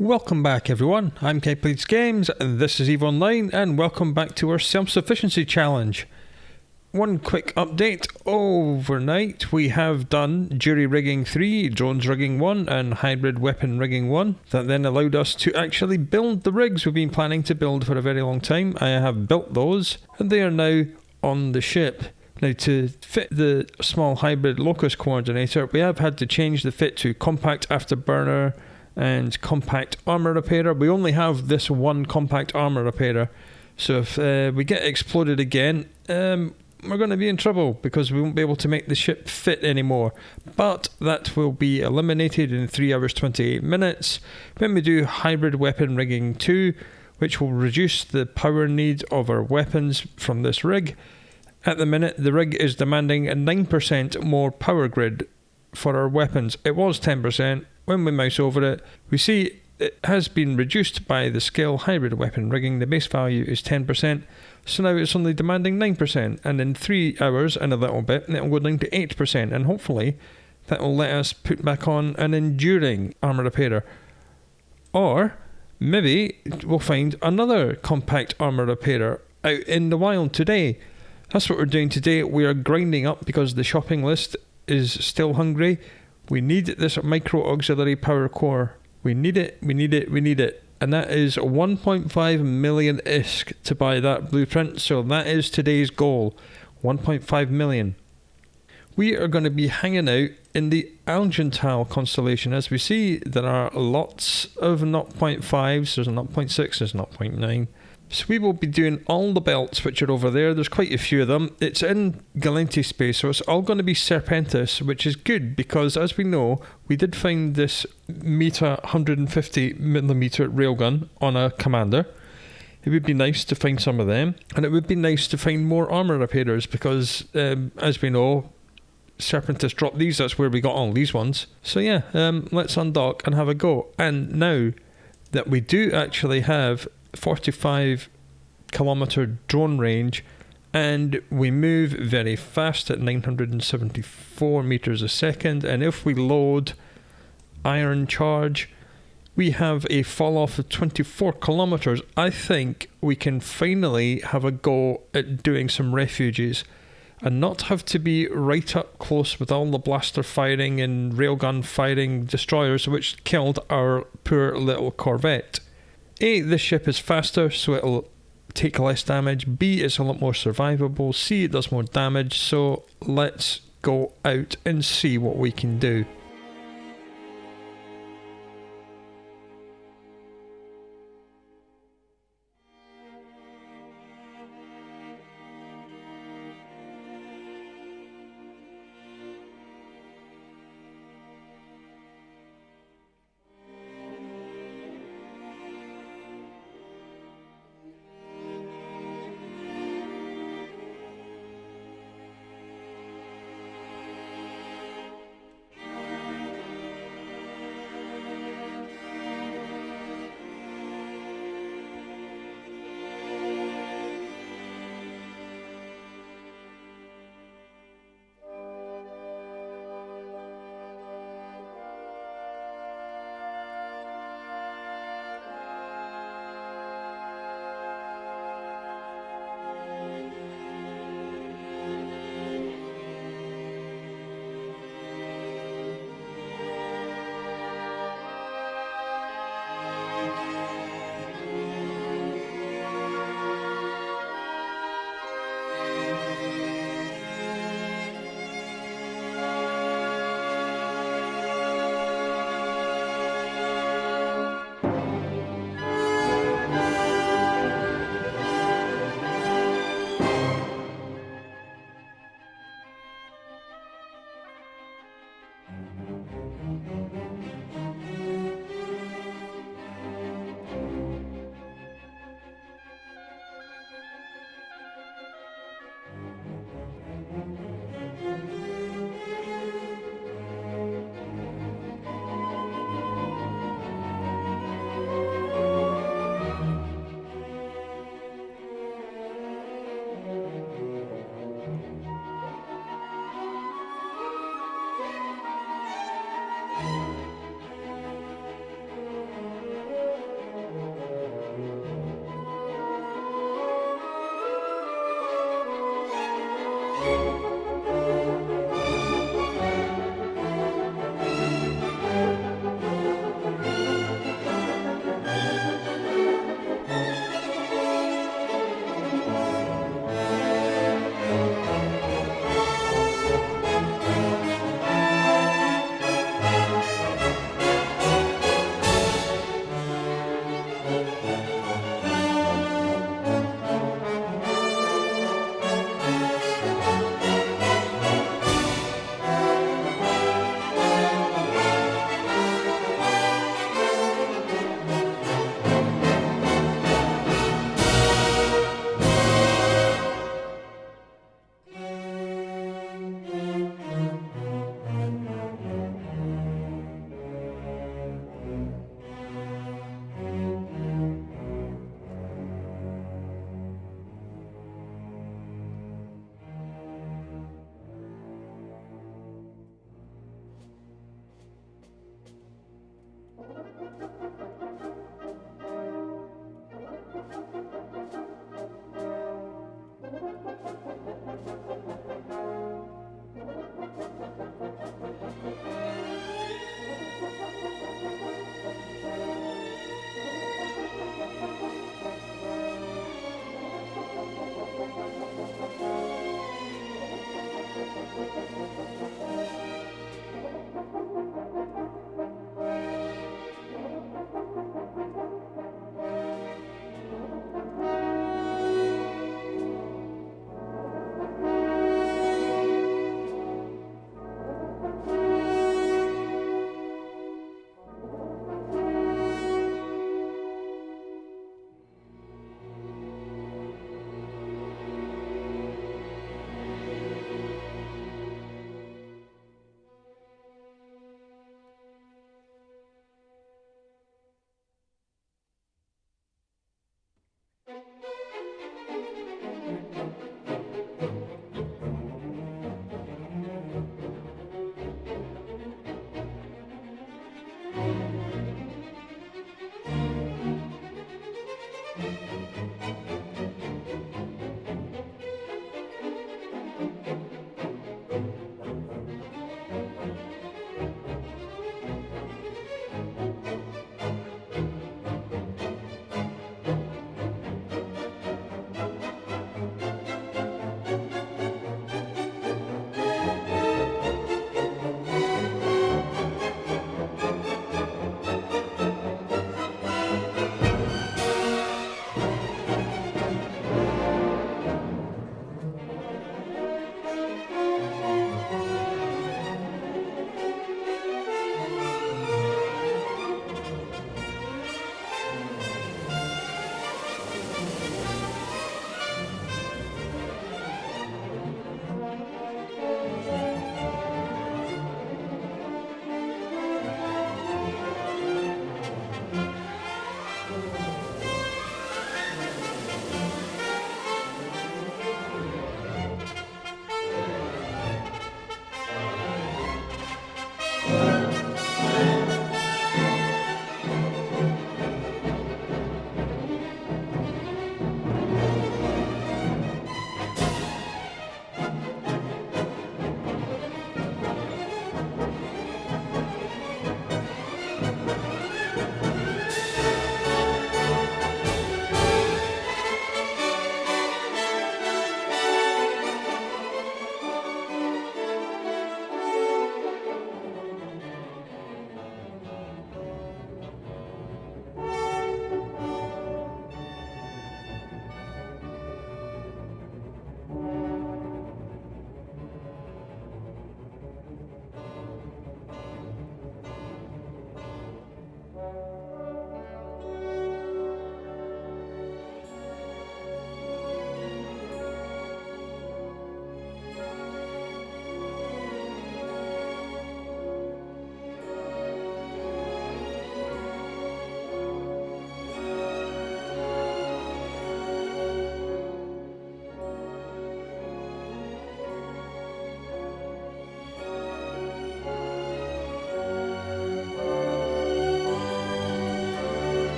Welcome back everyone, I'm Plays Games, this is EVE Online, and welcome back to our Self-Sufficiency Challenge. One quick update, overnight we have done Jury Rigging 3, Drones Rigging 1 and Hybrid Weapon Rigging 1. That then allowed us to actually build the rigs we've been planning to build for a very long time. I have built those and they are now on the ship. Now to fit the small hybrid locus coordinator, we have had to change the fit to compact afterburner and compact armor repairer. We only have this one compact armor repairer, so if we get exploded again, we're going to be in trouble because we won't be able to make the ship fit anymore. But that will be eliminated in 3 hours 28 minutes when we do hybrid weapon rigging 2, which will reduce the power need of our weapons from this rig. At the minute, the rig is demanding a 9% more power grid for our weapons. It was 10%. When we mouse over it, we see it has been reduced by the scale hybrid weapon rigging. The base value is 10%, so now it's only demanding 9%, and in 3 hours and a little bit, it will go down to 8%, and hopefully that will let us put back on an enduring armor repairer. Or maybe we'll find another compact armor repairer out in the wild today. That's what we're doing today. We are grinding up because the shopping list is still hungry. We need this micro auxiliary power core. We need it. And that is 1.5 million ISK to buy that blueprint. So that is today's goal, 1.5 million. We are going to be hanging out in the Argentile constellation. As we see, there are lots of 0.5s. There's a 0.6, there's 0.9. So we will be doing all the belts which are over there. There's quite a few of them. It's in Galenti space, so it's all going to be Serpentis, which is good because, as we know, we did find this Meta 150mm railgun on a commander. It would be nice to find some of them, and it would be nice to find more armor repairers because, as we know, Serpentis dropped these. That's where we got all these ones. So yeah, let's undock and have a go. And now that we do actually have 45 kilometer drone range and we move very fast at 974 meters a second, and if we load iron charge we have a fall off of 24 kilometers. I think we can finally have a go at doing some refuges and not have to be right up close with all the blaster firing and railgun firing destroyers which killed our poor little corvette. A, this ship is faster, so it'll take less damage. B, it's a lot more survivable. C, it does more damage. So let's go out and see what we can do.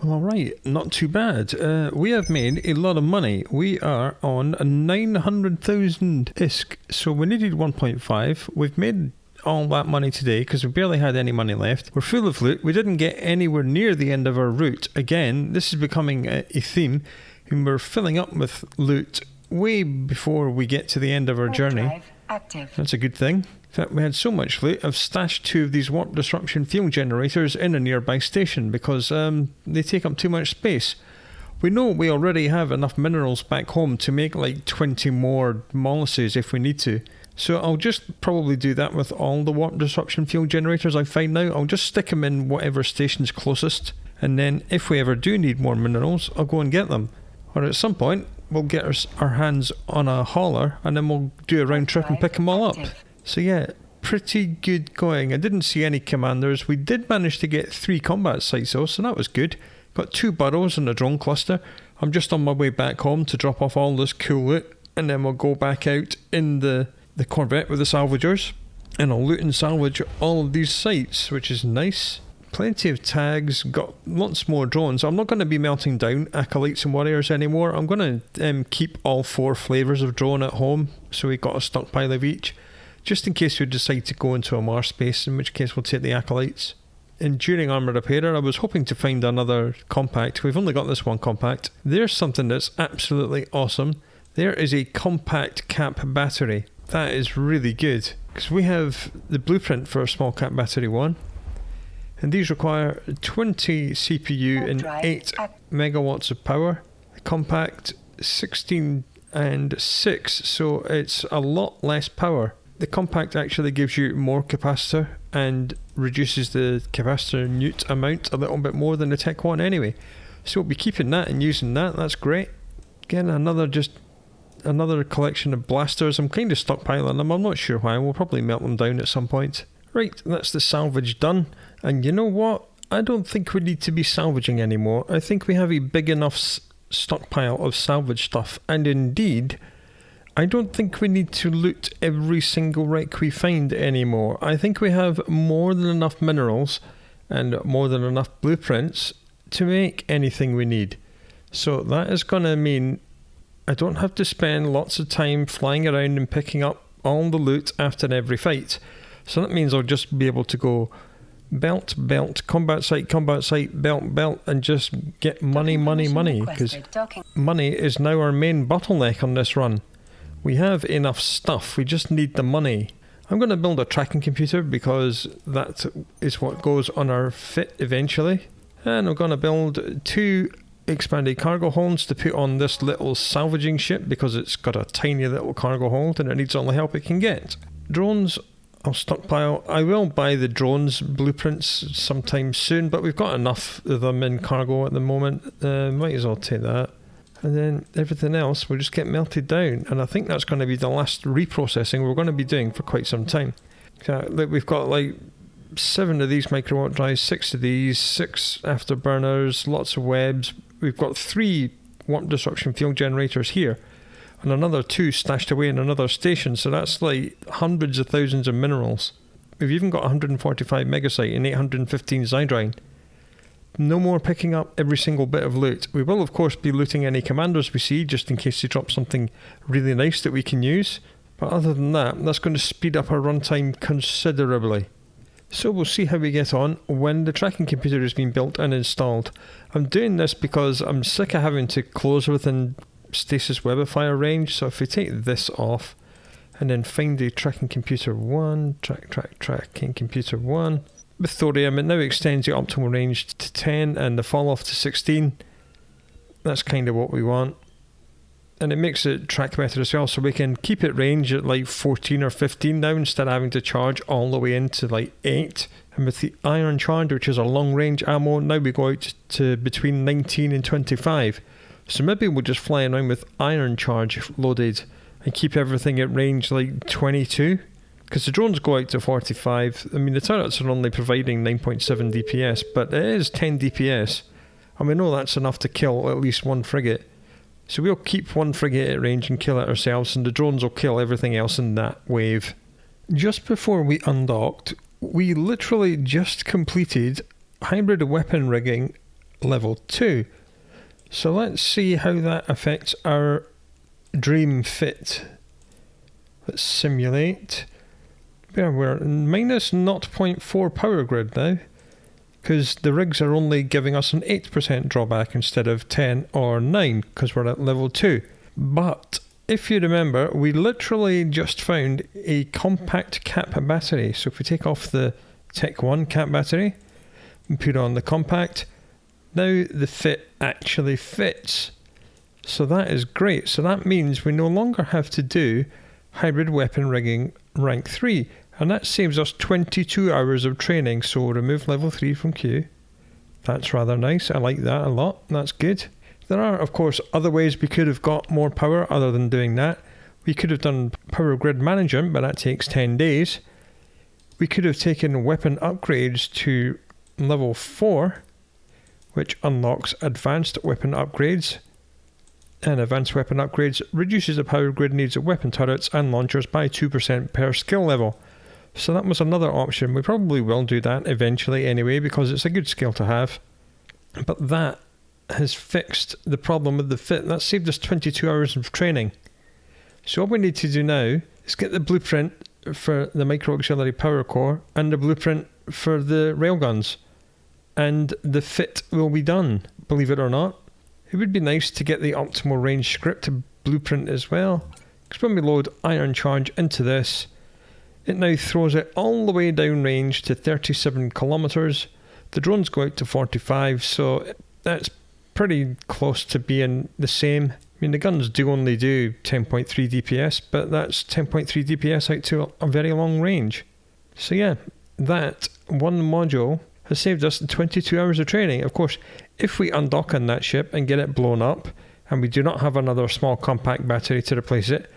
Alright, not too bad. We have made a lot of money. We are on 900,000 ISK, so we needed 1.5. We've made all that money today because we barely had any money left. We're full of loot. We didn't get anywhere near the end of our route. Again, this is becoming a theme, and we're filling up with loot way before we get to the end of our journey. That's a good thing. In fact, we had so much loot, I've stashed 2 of these warp disruption fuel generators in a nearby station because they take up too much space. We know we already have enough minerals back home to make like 20 more Mauluses if we need to. So I'll just probably do that with all the warp disruption fuel generators I find now. I'll just stick them in whatever station's closest, and then if we ever do need more minerals, I'll go and get them. Or at some point, we'll get our hands on a hauler and then we'll do a round trip and pick them all up. So yeah, pretty good going. I didn't see any commanders. We did manage to get 3 combat sites though, so that was good. Got 2 burrows and a drone cluster. I'm just on my way back home to drop off all this cool loot, and then we'll go back out in the Corvette with the salvagers, and I'll loot and salvage all of these sites, which is nice. Plenty of tags, got lots more drones. I'm not going to be melting down acolytes and warriors anymore. I'm going to keep all 4 flavours of drone at home, so we got a stockpile of each, just in case we decide to go into a Mars space, in which case we'll take the acolytes. Enduring armour repairer, I was hoping to find another compact. We've only got this one compact. There's something that's absolutely awesome. There is a compact cap battery. That is really good, because we have the blueprint for a small cap battery 1. And these require 20 CPU and 8 megawatts of power. The compact 16 and 6, so it's a lot less power. The compact actually gives you more capacitor and reduces the capacitor newt amount a little bit more than the Tech 1 anyway. So we'll be keeping that and using that. That's great. Again, another collection of blasters. I'm kind of stockpiling them. I'm not sure why. We'll probably melt them down at some point. Right, that's the salvage done. And you know what? I don't think we need to be salvaging anymore. I think we have a big enough stockpile of salvage stuff. And indeed, I don't think we need to loot every single wreck we find anymore. I think we have more than enough minerals and more than enough blueprints to make anything we need. So that is going to mean I don't have to spend lots of time flying around and picking up all the loot after every fight. So that means I'll just be able to go belt, combat site, belt, and just get money, because money is now our main bottleneck on this run. We have enough stuff, we just need the money. I'm going to build a tracking computer because that is what goes on our fit eventually. And I'm going to build 2 expanded cargo holds to put on this little salvaging ship because it's got a tiny little cargo hold and it needs all the help it can get. Drones, I'll stockpile. I will buy the drones blueprints sometime soon, but we've got enough of them in cargo at the moment. Might as well take that. And then everything else will just get melted down. And I think that's going to be the last reprocessing we're going to be doing for quite some time. We've got like 7 of these microwatt drives, 6 of these, 6 afterburners, lots of webs. We've got 3 warp disruption field generators here, and another 2 stashed away in another station, so that's like hundreds of thousands of minerals. We've even got 145 megasite and 815 zydrine. No more picking up every single bit of loot. We will of course be looting any commanders we see, just in case they drop something really nice that we can use, but other than that, that's going to speed up our runtime considerably. So we'll see how we get on when the tracking computer has been built and installed. I'm doing this because I'm sick of having to close within stasis webifier range, so if we take this off and then find the tracking computer 1, tracking computer 1, with thorium it now extends the optimal range to 10 and the fall off to 16. That's kind of what we want. And it makes it track better as well, so we can keep it range at like 14 or 15 now instead of having to charge all the way into like 8. And with the iron charge, which is a long range ammo, now we go out to between 19 and 25. So maybe we'll just fly around with iron charge loaded and keep everything at range like 22. Because the drones go out to 45. I mean, the turrets are only providing 9.7 DPS, but it is 10 DPS. And we know that's enough to kill at least 1 frigate. So we'll keep 1 frigate at range and kill it ourselves, and the drones will kill everything else in that wave. Just before we undocked, we literally just completed hybrid weapon rigging level 2. So let's see how that affects our dream fit. Let's simulate. We're minus 0.4 power grid now, because the rigs are only giving us an 8% drawback instead of 10 or 9, because we're at level 2. But if you remember, we literally just found a compact cap battery. So if we take off the Tech 1 cap battery and put on the compact, now the fit actually fits. So that is great. So that means we no longer have to do hybrid weapon rigging rank 3. And that saves us 22 hours of training, so remove level 3 from queue. That's rather nice, I like that a lot, that's good. There are of course other ways we could have got more power other than doing that. We could have done power grid management, but that takes 10 days. We could have taken weapon upgrades to level 4, which unlocks advanced weapon upgrades. And advanced weapon upgrades reduces the power grid needs of weapon turrets and launchers by 2% per skill level. So that was another option. We probably will do that eventually anyway, because it's a good skill to have. But that has fixed the problem with the fit. That saved us 22 hours of training. So all we need to do now is get the blueprint for the micro auxiliary power core and the blueprint for the railguns, and the fit will be done, believe it or not. It would be nice to get the optimal range script blueprint as well, because when we load Iron Charge into this, it now throws it all the way down range to 37 kilometers. The drones go out to 45, so that's pretty close to being the same. I mean, the guns do only do 10.3 DPS, but that's 10.3 DPS out to a very long range. So yeah, that one module has saved us 22 hours of training. Of course, if we undock on that ship and get it blown up, and we do not have another small compact battery to replace it,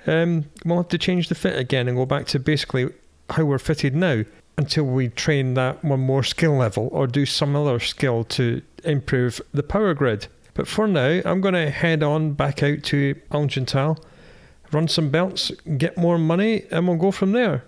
we'll have to change the fit again and go back to basically how we're fitted now until we train that one more skill level or do some other skill to improve the power grid. But for now, I'm going to head on back out to Algental, run some belts, get more money, and we'll go from there.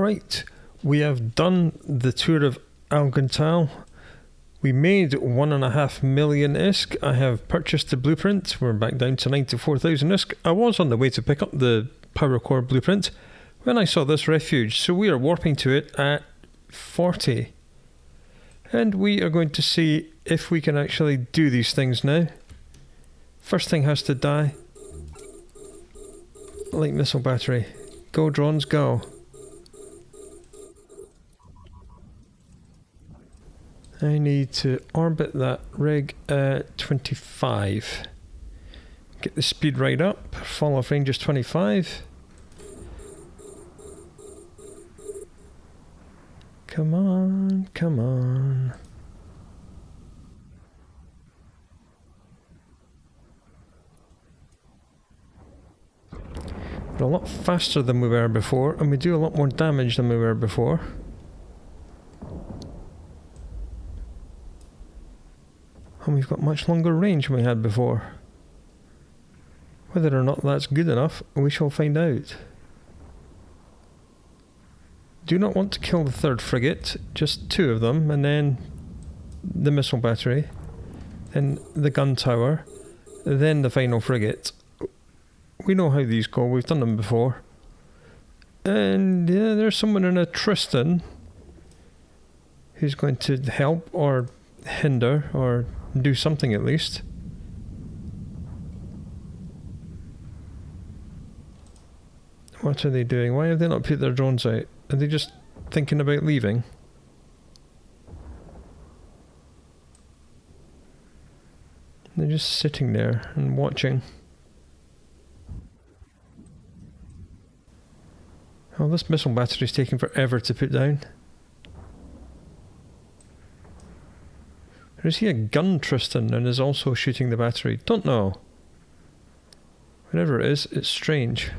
Alright, we have done the tour of Algental. We made 1.5 million ISK. I have purchased the blueprint. We're back down to 94,000 ISK. I was on the way to pick up the power core blueprint when I saw this refuge, so we are warping to it at 40. And we are going to see if we can actually do these things now. First thing has to die. Light missile battery. Go drones, go. I need to orbit that rig at 25. Get the speed right up. Fall off range is 25. Come on, come on. We're a lot faster than we were before, and we do a lot more damage than we were before. And we've got much longer range than we had before. Whether or not that's good enough, we shall find out. Do not want to kill the third frigate, just 2 of them, and then the missile battery, then the gun tower, then the final frigate. We know how these go, we've done them before. And yeah, there's someone in a Tristan who's going to help or hinder or do something at least. What are they doing? Why have they not put their drones out? Are they just thinking about leaving? They're just sitting there and watching. Oh, this missile battery is taking forever to put down. Or is he a gun Tristan and is also shooting the battery? Don't know. Whatever it is, it's strange.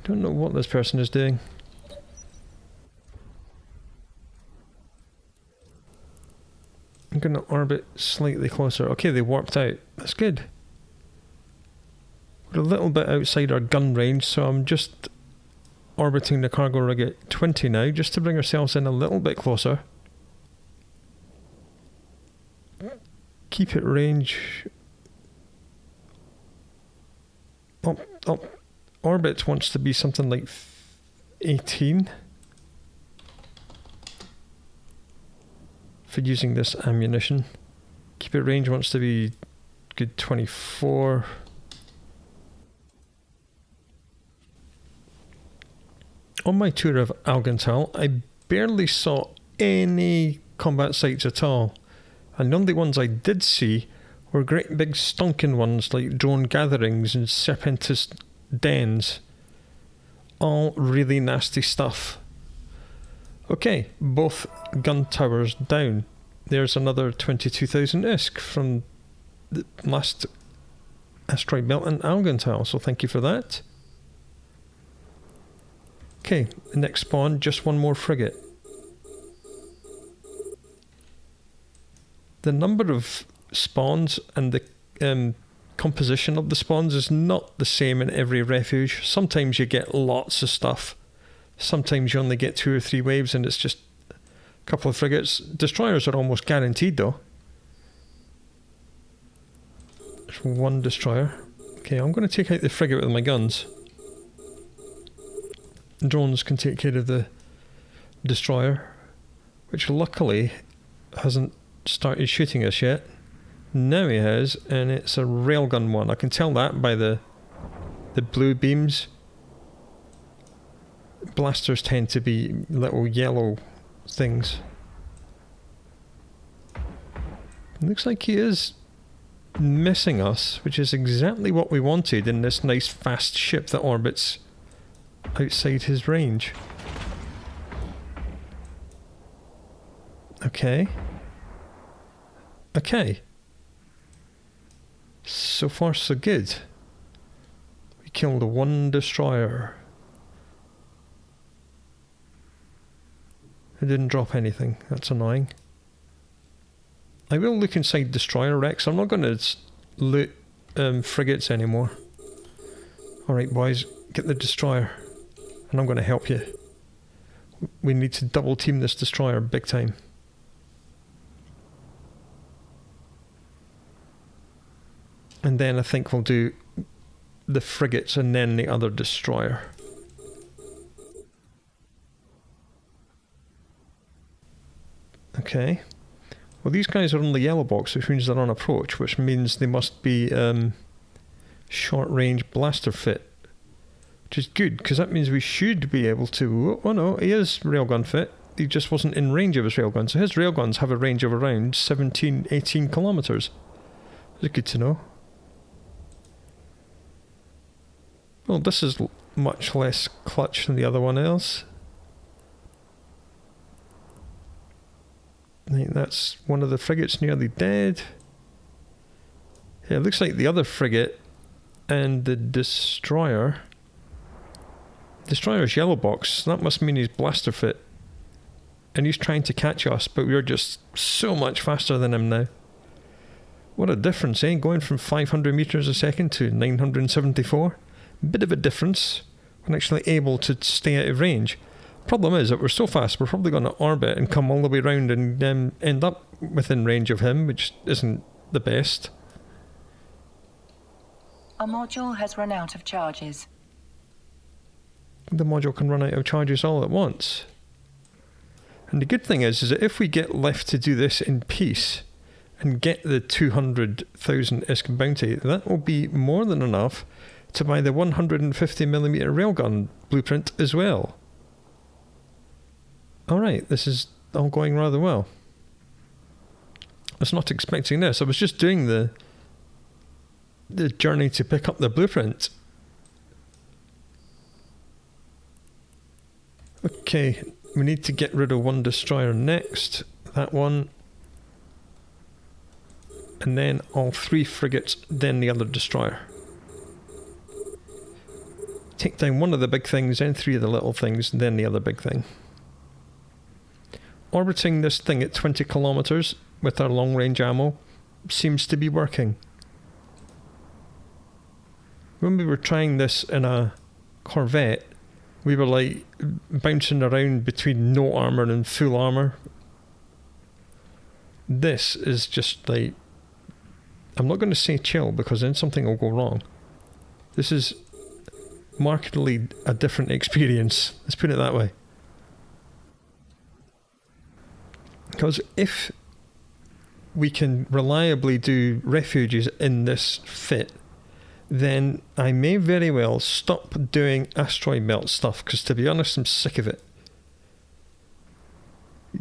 Don't know what this person is doing. I'm going to orbit slightly closer. Okay, they warped out. That's good. We're a little bit outside our gun range, so I'm just orbiting the cargo rig at 20 now, just to bring ourselves in a little bit closer. Keep it range. Up. Orbit wants to be something like 18 for using this ammunition. Keep it range wants to be good 24. On my tour of Algental, I barely saw any combat sites at all, and the only ones I did see were great big stonking ones like drone gatherings and serpentous dens. All really nasty stuff. Okay, both gun towers down. There's another 22,000 ISK from the last asteroid belt in Algental, so thank you for that. Okay, the next spawn, just one more frigate. The number of spawns and the composition of the spawns is not the same in every refuge. Sometimes you get lots of stuff. Sometimes you only get 2 or 3 waves and it's just a couple of frigates. Destroyers are almost guaranteed though. There's one destroyer. Okay, I'm going to take out the frigate with my guns. Drones can take care of the destroyer, which luckily hasn't started shooting us yet. Now he has, and it's a railgun one. I can tell that by the blue beams. Blasters tend to be little yellow things. It looks like he is missing us, which is exactly what we wanted in this nice fast ship that orbits outside his range. Okay. Okay. So far so good. We killed 1 destroyer. It didn't drop anything. That's annoying. I will look inside destroyer wrecks. I'm not going to loot frigates anymore. Alright boys, get the destroyer. And I'm going to help you. We need to double team this destroyer big time. And then I think we'll do the frigates and then the other destroyer. Okay. Well, these guys are on the yellow box, which means they're on approach, which means they must be short-range blaster fit. Which is good, because that means we should be able to... Oh no, he is railgun fit. He just wasn't in range of his railgun. So his railguns have a range of around 17, 18 kilometres. That's good to know. Well, this is much less clutch than the other one else. I think that's one of the frigates nearly dead. Yeah, it looks like the other frigate and the destroyer... Destroyer's yellow box, that must mean he's blaster fit. And he's trying to catch us, but we're just so much faster than him now. What a difference, eh? Going from 500 metres a second to 974. Bit of a difference. We're actually able to stay out of range. Problem is that we're so fast, we're probably going to orbit and come all the way around and end up within range of him, which isn't the best. Our module has run out of charges. The module can run out of charges all at once. And the good thing is that if we get left to do this in peace and get the 200,000 ISK bounty, that will be more than enough to buy the 150mm railgun blueprint as well. Alright, this is all going rather well. I was not expecting this. I was just doing the journey to pick up the blueprint. Okay, we need to get rid of one destroyer next. That one. And then all three frigates, then the other destroyer. Take down one of the big things, then three of the little things, and then the other big thing. Orbiting this thing at 20 kilometers with our long-range ammo seems to be working. When we were trying this in a Corvette, we were like bouncing around between no armour and full armour. This is just like... I'm not going to say chill because then something will go wrong. This is markedly a different experience. Let's put it that way. Because if we can reliably do refuges in this fit, then I may very well stop doing asteroid belt stuff, because to be honest, I'm sick of it.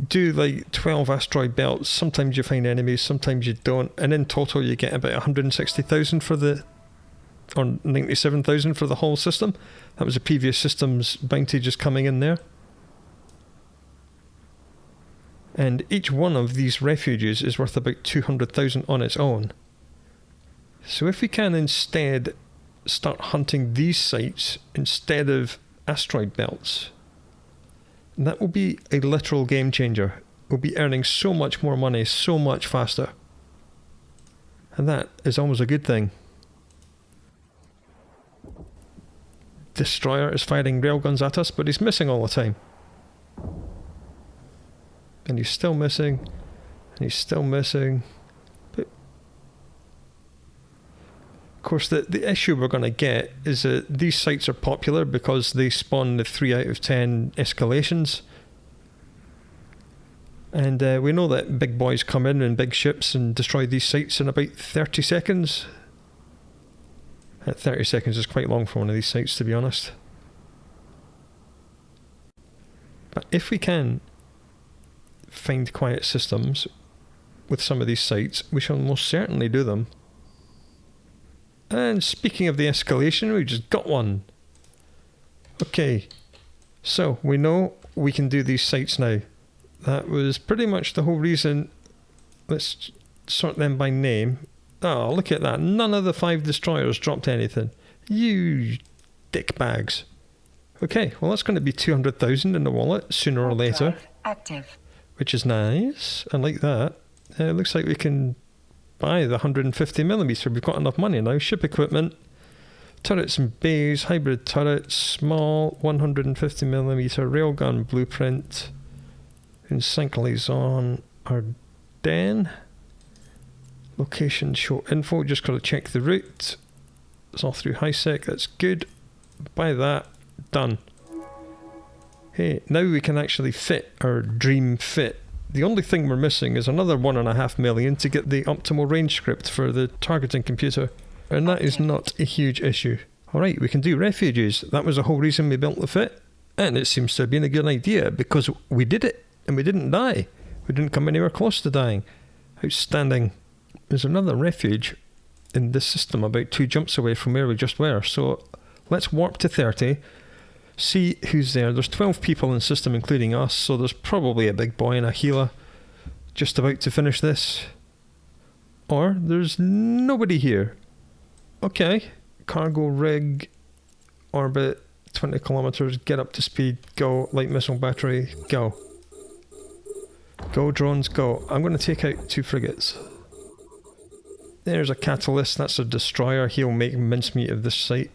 Do like 12 asteroid belts, sometimes you find enemies, sometimes you don't, and in total you get about 160,000 for the, or 97,000 for the whole system. That was the previous system's bounty just coming in there. And each one of these refuges is worth about 200,000 on its own. So if we can instead start hunting these sites instead of asteroid belts, that will be a literal game changer. We'll be earning so much more money, so much faster. And that is always a good thing. Destroyer is firing railguns at us, but he's missing all the time. And he's still missing, and he's still missing. But of course, the issue we're going to get is that these sites are popular because they spawn the 3 out of 10 escalations. And we know that big boys come in big ships and destroy these sites in about 30 seconds. 30 seconds is quite long for one of these sites, to be honest. But if we can find quiet systems with some of these sites, we shall most certainly do them. And speaking of the escalation, we just got one. Okay, so we know we can do these sites now. That was pretty much the whole reason. Let's sort them by name. Oh, look at that. None of the 5 destroyers dropped anything. You dickbags. Okay, well that's going to be 200,000 in the wallet sooner or later. Active. Which is nice. I like that. It looks like we can buy the 150mm. We've got enough money now. Ship equipment. Turrets and bays, hybrid turrets, small 150mm railgun blueprint, in sync liaison, Ardennes. Location show info, just got to check the route. It's all through HiSec, that's good. Buy that, done. Hey, now we can actually fit our dream fit. The only thing we're missing is another 1.5 million to get the optimal range script for the targeting computer. And that is not a huge issue. Alright, we can do refuges. That was the whole reason we built the fit. And it seems to have been a good idea because we did it and we didn't die. We didn't come anywhere close to dying. Outstanding. There's another refuge in this system about 2 jumps away from where we just were. So let's warp to 30. See who's there. There's 12 people in the system including us. So there's probably a big boy and a healer just about to finish this. Or there's nobody here. Okay. Cargo rig, orbit, 20 kilometers, get up to speed, go, light missile battery, go. Go drones, go. I'm going to take out 2 frigates. There's a catalyst, that's a destroyer, he'll make mincemeat of this site.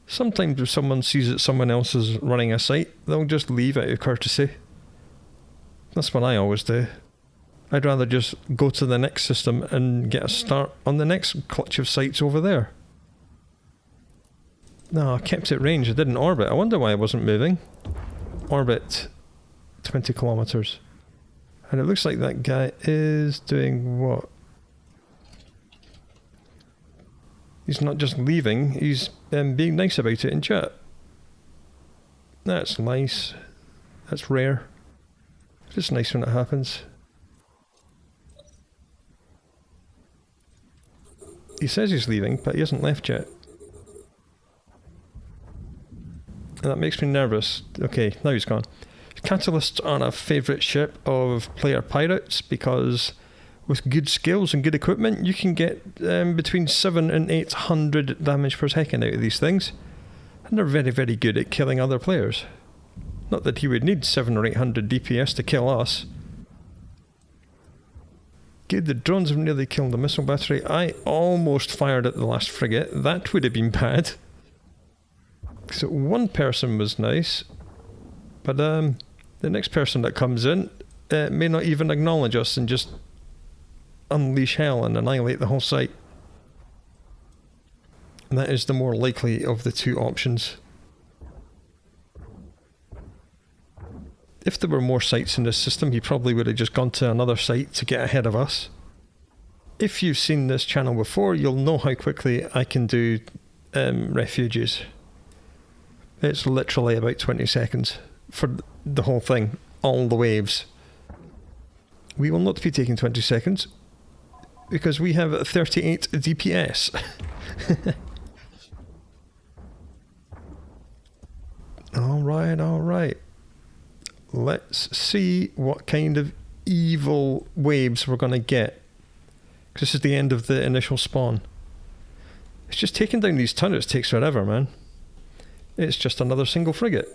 Sometimes if someone sees that someone else is running a site, they'll just leave out of courtesy. That's what I always do. I'd rather just go to the next system and get a start on the next clutch of sites over there. No, I kept it range, I didn't orbit. I wonder why I wasn't moving. Orbit, 20 kilometers. And it looks like that guy is doing what? He's not just leaving, he's being nice about it in chat. That's nice. That's rare. It's nice when it happens. He says he's leaving, but he hasn't left yet. And that makes me nervous. Okay, now he's gone. Catalysts are a favourite ship of player pirates because with good skills and good equipment you can get between 700 and 800 damage per second out of these things. And they're very, very good at killing other players. Not that he would need 700 or 800 DPS to kill us. Good, the drones have nearly killed the missile battery. I almost fired at the last frigate. That would have been bad. So one person was nice, but the next person that comes in may not even acknowledge us and just unleash hell and annihilate the whole site. And that is the more likely of the 2 options. If there were more sites in this system, he probably would have just gone to another site to get ahead of us. If you've seen this channel before, you'll know how quickly I can do refuges. It's literally about 20 seconds for the whole thing, all the waves. We will not be taking 20 seconds because we have 38 DPS. Alright. Let's see what kind of evil waves we're going to get. Because this is the end of the initial spawn. It's just taking down these turrets takes forever, man. It's just another single frigate.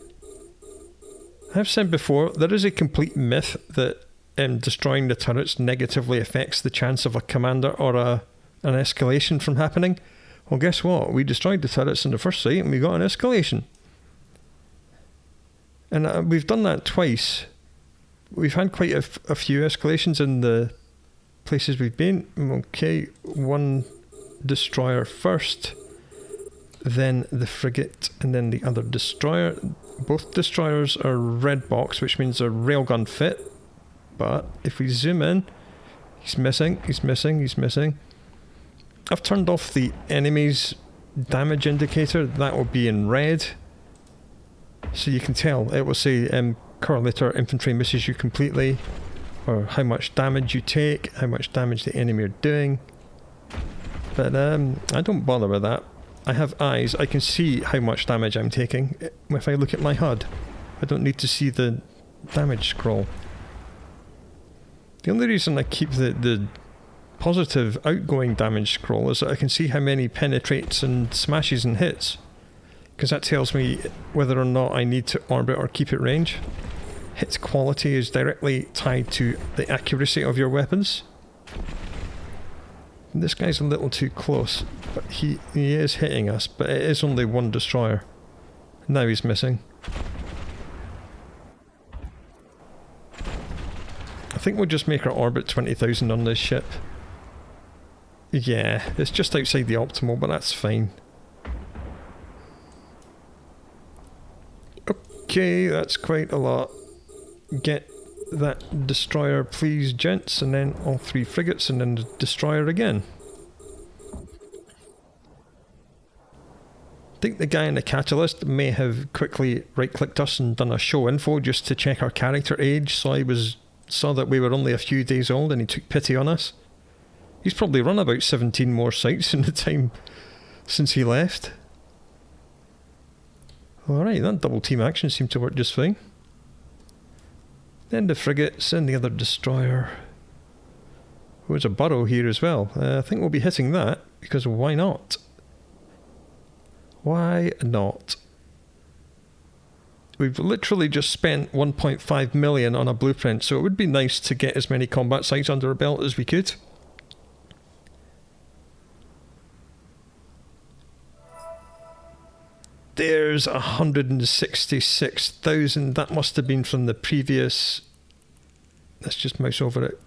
I've said before, there is a complete myth that destroying the turrets negatively affects the chance of a commander or an escalation from happening. Well, guess what? We destroyed the turrets in the first site and we got an escalation. And we've done that twice. We've had quite a few escalations in the places we've been. Okay, one destroyer first, then the frigate, and then the other destroyer. Both destroyers are red box, which means they're railgun fit. But if we zoom in, he's missing. I've turned off the enemy's damage indicator. That will be in red. So you can tell, it will say correlator infantry misses you completely, or how much damage you take, how much damage the enemy are doing. But I don't bother with that. I have eyes, I can see how much damage I'm taking if I look at my HUD. I don't need to see the damage scroll. The only reason I keep the positive outgoing damage scroll is that I can see how many penetrates and smashes and hits. Because that tells me whether or not I need to orbit or keep it range. Hit quality is directly tied to the accuracy of your weapons. This guy's a little too close, but he is hitting us, but it is only one destroyer. Now he's missing. I think we'll just make our orbit 20,000 on this ship. Yeah, it's just outside the optimal, but that's fine. Okay, that's quite a lot. Get that destroyer please, gents, and then all 3 frigates, and then the destroyer again. I think the guy in the catalyst may have quickly right-clicked us and done a show info just to check our character age, so saw that we were only a few days old and he took pity on us. He's probably run about 17 more sites in the time since he left. Alright, that double team action seemed to work just fine. Then the frigates and the other destroyer. There's a burrow here as well. I think we'll be hitting that, because why not? Why not? We've literally just spent 1.5 million on a blueprint, so it would be nice to get as many combat sites under our belt as we could. There's 166,000. That must have been from the previous... Let's just mouse over it.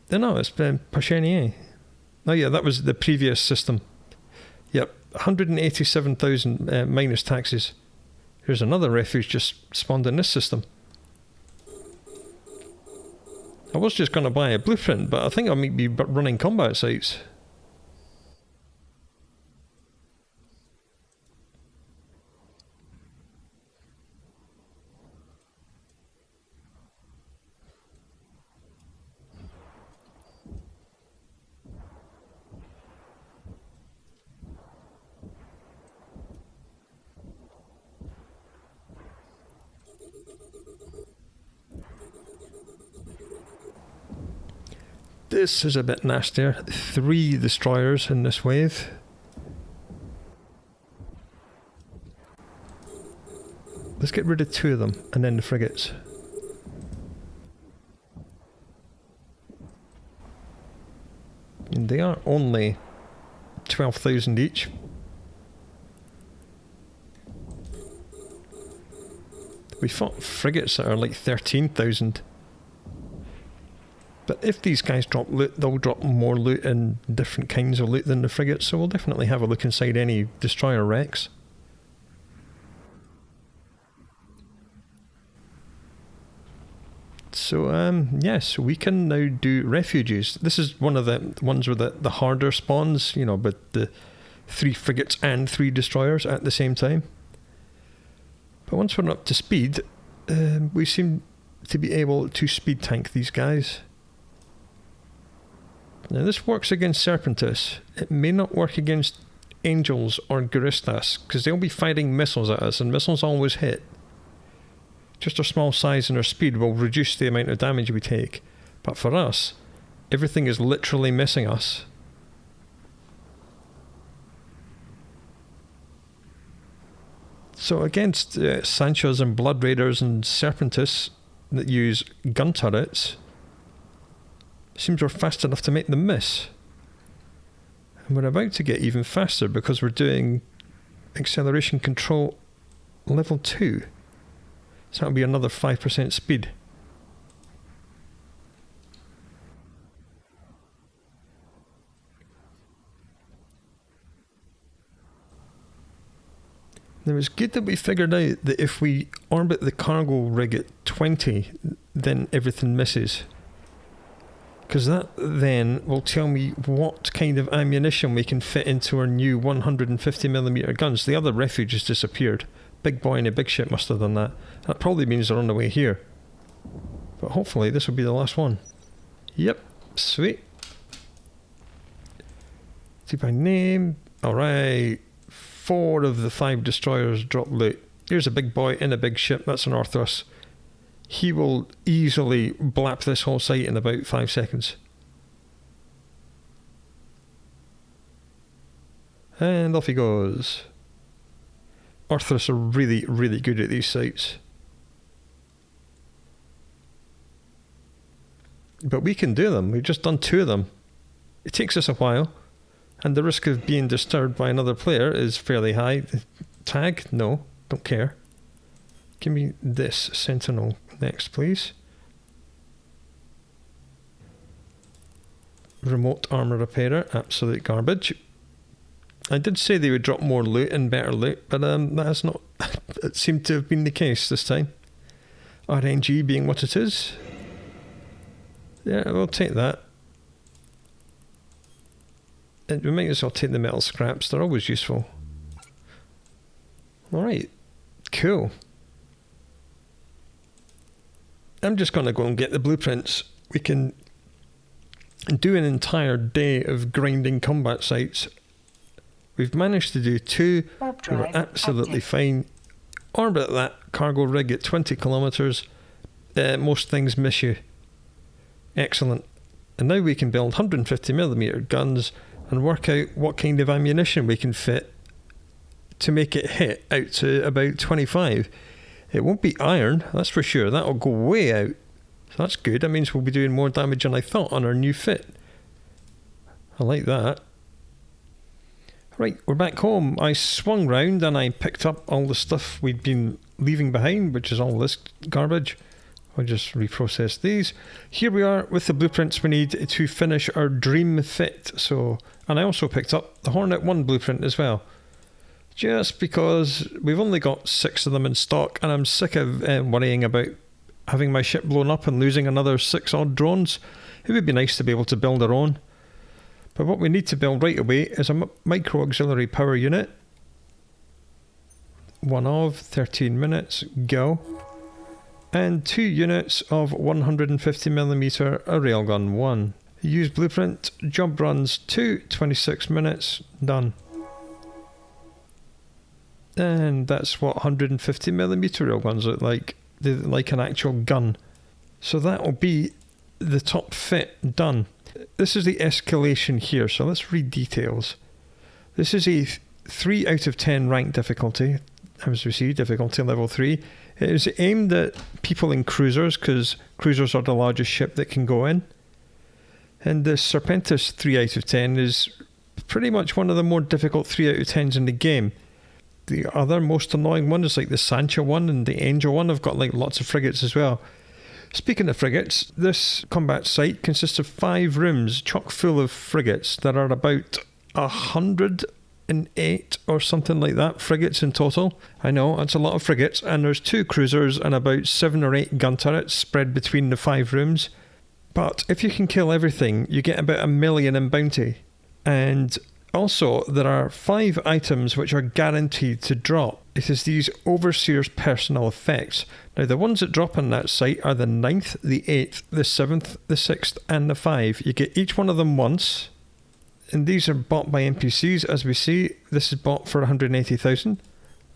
No, it's been Pachenier. Oh yeah, that was the previous system. Yep, 187,000 minus taxes. Here's another refuge just spawned in this system. I was just going to buy a blueprint, but I think I might be running combat sites. This is a bit nastier. 3 destroyers in this wave. Let's get rid of 2 of them, and then the frigates. And they are only 12,000 each. We fought frigates that are like 13,000. But if these guys drop loot, they'll drop more loot and different kinds of loot than the frigates, so we'll definitely have a look inside any destroyer wrecks. So, yes, we can now do refuges. This is one of the ones with the harder spawns, you know, but the 3 frigates and 3 destroyers at the same time. But once we're up to speed, we seem to be able to speed tank these guys. Now this works against Serpentis. It may not work against Angels or Guristas, because they'll be firing missiles at us, and missiles always hit. Just our small size and our speed will reduce the amount of damage we take. But for us, everything is literally missing us. So against Sanchos and Blood Raiders and Serpentis that use gun turrets, seems we're fast enough to make them miss. And we're about to get even faster because we're doing acceleration control level 2. So that'll be another 5% speed. Now it's good that we figured out that if we orbit the cargo rig at 20, then everything misses. Because that then will tell me what kind of ammunition we can fit into our new 150mm guns. The other Refuge has disappeared. Big boy in a big ship must have done that. That probably means they're on the way here. But hopefully this will be the last one. Yep, sweet. See by name. Alright. 4 of the 5 destroyers drop loot. Here's a big boy in a big ship. That's an Arthros. He will easily blap this whole site in about 5 seconds. And off he goes. Arthros are really, really good at these sites. But we can do them. We've just done 2 of them. It takes us a while, and the risk of being disturbed by another player is fairly high. Tag? No, don't care. Give me this Sentinel next, please. Remote armor repairer, absolute garbage. I did say they would drop more loot and better loot, but that has not it seemed to have been the case this time. RNG being what it is. Yeah, we'll take that. And we might as well take the metal scraps, they're always useful. Alright, cool. I'm just going to go and get the blueprints. We can do an entire day of grinding combat sites. We've managed to do 2. We were absolutely fine. Orbit that cargo rig at 20 kilometres. Most things miss you. Excellent. And now we can build 150mm guns and work out what kind of ammunition we can fit to make it hit out to about 25. It won't be iron, that's for sure. That'll go way out. So that's good. That means we'll be doing more damage than I thought on our new fit. I like that. Right, we're back home. I swung round and I picked up all the stuff we'd been leaving behind, which is all this garbage. I'll just reprocess these. Here we are with the blueprints we need to finish our dream fit. So, and I also picked up the Hornet 1 blueprint as well. Just because we've only got 6 of them in stock, and I'm sick of worrying about having my ship blown up and losing another 6 odd drones. It would be nice to be able to build our own. But what we need to build right away is a micro auxiliary power unit. 1 of 13 minutes, go. And 2 units of 150mm railgun 1. Use blueprint, job runs 2, 26 minutes, done. And that's what 150mm railguns look like. They look like an actual gun. So that will be the top fit done. This is the Escalation here, so let's read details. This is a 3 out of 10 rank difficulty, as we see, difficulty level 3. It is aimed at people in cruisers, because cruisers are the largest ship that can go in. And the Serpentis 3 out of 10 is pretty much one of the more difficult 3 out of 10s in the game. The other most annoying one is like the Sancha one and the Angel one. I've got like lots of frigates as well. Speaking of frigates, this combat site consists of 5 rooms chock full of frigates. There are about 108 or something like that frigates in total. I know, that's a lot of frigates. And there's 2 cruisers and about 7 or 8 gun turrets spread between the 5 rooms. But if you can kill everything, you get about 1 million in bounty. And also, there are 5 items which are guaranteed to drop. It is these Overseer's personal effects. Now, the ones that drop on that site are the 9th, the 8th, the 7th, the 6th, and the 5. You get each one of them once. And these are bought by NPCs, as we see. This is bought for 180,000.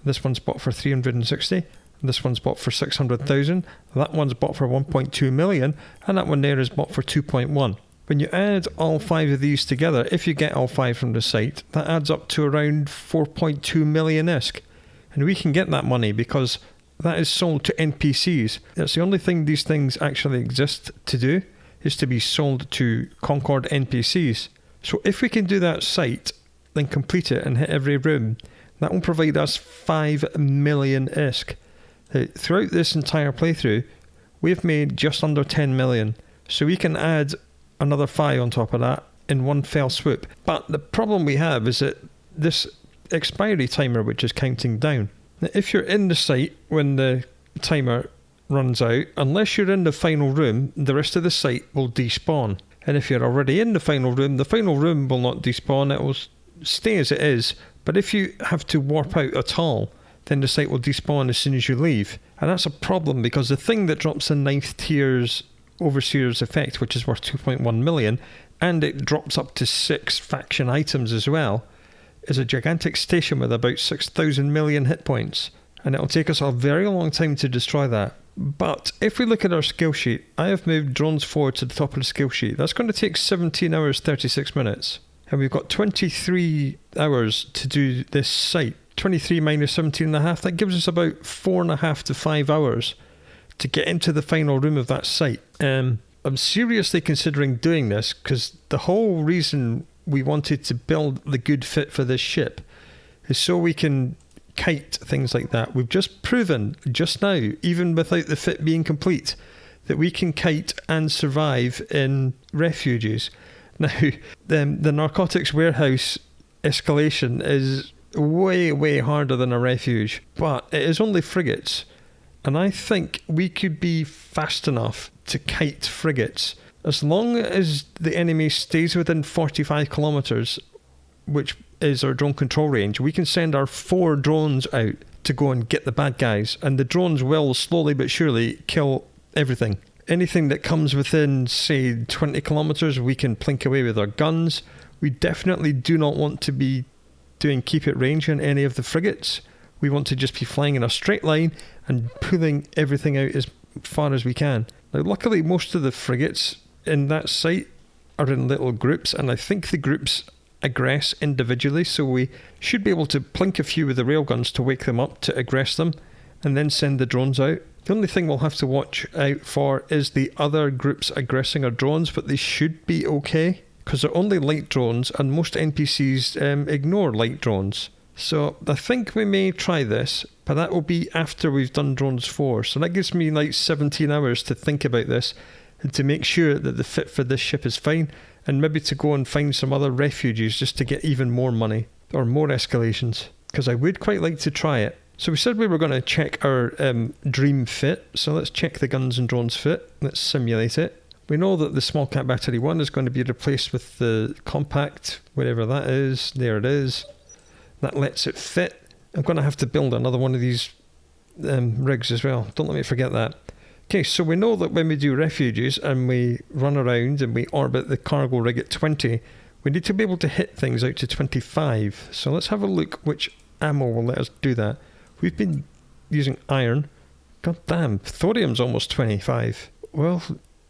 This one's bought for 360. This one's bought for 600,000. That one's bought for 1.2 million. And that one there is bought for 2.1. When you add all 5 of these together, if you get all 5 from the site, that adds up to around 4.2 million ISK. And we can get that money because that is sold to NPCs. That's the only thing these things actually exist to do, is to be sold to Concord NPCs. So if we can do that site, then complete it and hit every room, that will provide us 5 million ISK. Throughout this entire playthrough, we've made just under 10 million. So we can add another 5 on top of that in one fell swoop. But the problem we have is that this expiry timer, which is counting down. Now, if you're in the site when the timer runs out, unless you're in the final room, the rest of the site will despawn. And if you're already in the final room will not despawn, it will stay as it is. But if you have to warp out at all, then the site will despawn as soon as you leave. And that's a problem, because the thing that drops in 9th tier's Overseer's effect, which is worth 2.1 million, and it drops up to 6 faction items as well, is a gigantic station with about 6,000 million hit points. And it'll take us a very long time to destroy that. But if we look at our skill sheet, I have moved drones forward to the top of the skill sheet. That's going to take 17 hours 36 minutes. And we've got 23 hours to do this site. 23 minus 17.5, that gives us about 4.5 to 5 hours to get into the final room of that site. I'm seriously considering doing this because the whole reason we wanted to build the good fit for this ship is so we can kite things like that. We've just proven just now, even without the fit being complete, that we can kite and survive in refuges. Now, the narcotics warehouse escalation is way, way harder than a refuge, but it is only frigates. And I think we could be fast enough to kite frigates. As long as the enemy stays within 45 kilometres, which is our drone control range, we can send our 4 drones out to go and get the bad guys. And the drones will slowly but surely kill everything. Anything that comes within, say, 20 kilometres, we can plink away with our guns. We definitely do not want to be doing keep at range on any of the frigates. We want to just be flying in a straight line and pulling everything out as far as we can. Now, luckily, most of the frigates in that site are in little groups, and I think the groups aggress individually, so we should be able to plink a few with the railguns to wake them up, to aggress them, and then send the drones out. The only thing we'll have to watch out for is the other groups aggressing our drones, but they should be okay, because they're only light drones, and most NPCs ignore light drones. So I think we may try this, but that will be after we've done drones 4. So that gives me like 17 hours to think about this and to make sure that the fit for this ship is fine, and maybe to go and find some other refuges just to get even more money or more escalations, because I would quite like to try it. So we said we were going to check our dream fit, so let's check the guns and drones fit. Let's simulate it. We know that the small cat battery 1 is going to be replaced with the compact, whatever that is. There it is. That lets it fit. I'm going to have to build another one of these rigs as well. Don't let me forget that. Okay, so we know that when we do refuges and we run around and we orbit the cargo rig at 20, we need to be able to hit things out to 25. So let's have a look which ammo will let us do that. We've been using iron. God damn, thorium's almost 25. Well,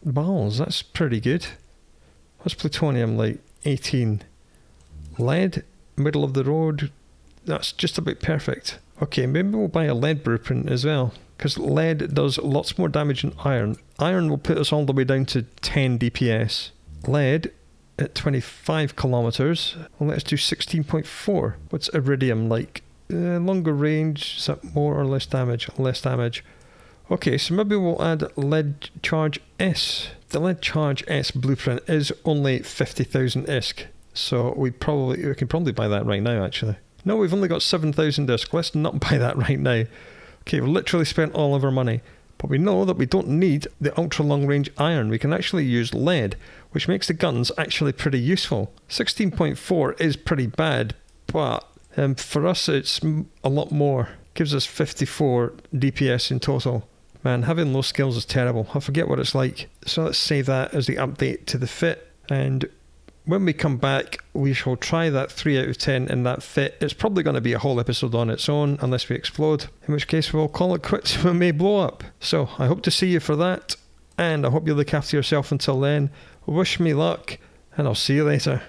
balls, that's pretty good. What's plutonium like? 18. Lead, middle of the road, that's just about perfect. Okay, maybe we'll buy a lead blueprint as well, because lead does lots more damage than iron. Iron will put us all the way down to 10 DPS. Lead at 25 kilometres. Well, let's do 16.4. What's iridium like? Longer range, is that more or less damage? Less damage. Okay, so maybe we'll add lead charge S. The lead charge S blueprint is only 50,000 ISK, so we can probably buy that right now, actually. No, we've only got 7,000 ISK. Let's not buy that right now. Okay, we've literally spent all of our money. But we know that we don't need the ultra long range iron. We can actually use lead, which makes the guns actually pretty useful. 16.4 is pretty bad, but for us it's a lot more. Gives us 54 DPS in total. Man, having low skills is terrible. I forget what it's like. So let's save that as the update to the fit. And when we come back, we shall try that 3 out of 10 in that fit. It's probably going to be a whole episode on its own, unless we explode. In which case we'll call it quits. We may blow up. So I hope to see you for that. And I hope you look after yourself until then. Wish me luck. And I'll see you later.